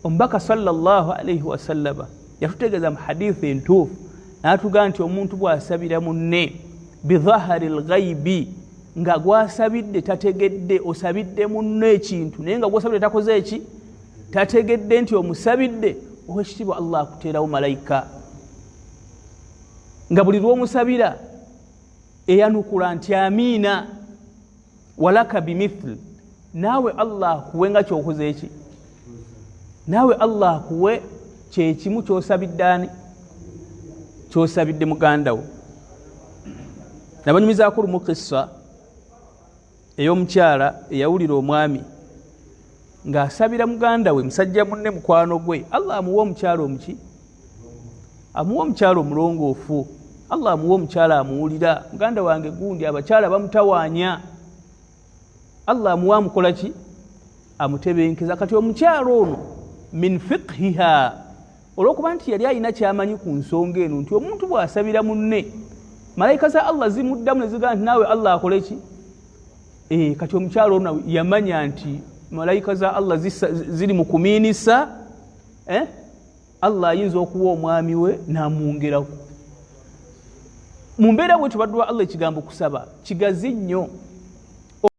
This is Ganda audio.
omubaka sallallahu alaihi wasallama yatutegeeza mu hadithi entuufu n'atugamba nti omuntu bw'asabira munne bidhahari lghaibi nga gwasabidde tategedde osabidde munne ekintu naye nga gwosabidde takoze eki tategedde nti omusabidde owekitiibwa Allah akuteerawo malayika nga buli lw'omusabira eyanukula nti amiina walaka bimithli naawe Allah akuwe nga kyokoze eki naawe Allah akuwe kyekimu kyosabidde ani kyosabidde mugandawo nabanyumizaako lumu kissa ey'omukyala eyawulira omwami ng'asabira muganda we musajja munne mukwano gwe Allah amuwa omukyala omuki amuwa omukyala omulongoofu Allah amuwa omukyala amuwulira muganda wange gundi abakyala bamutawaanya Allah amuwa amukola ki amutebenkeza kati omukyala ono min fiqhiha olw'okuba nti yali alina kyamanyi ku nsonga eno nti omuntu bw'asabira munne malayika za Allah zimuddamu ne zigamba nti naawe Allah akole ki kati omukyala ono yamanya nti malayika za Allah ziri mu kumiinisa Allah ayinza okuwa omwami we n'amwongeraku mu mbeera bwe tubaddwa Allah ekigambo kusaba kigazi nnyo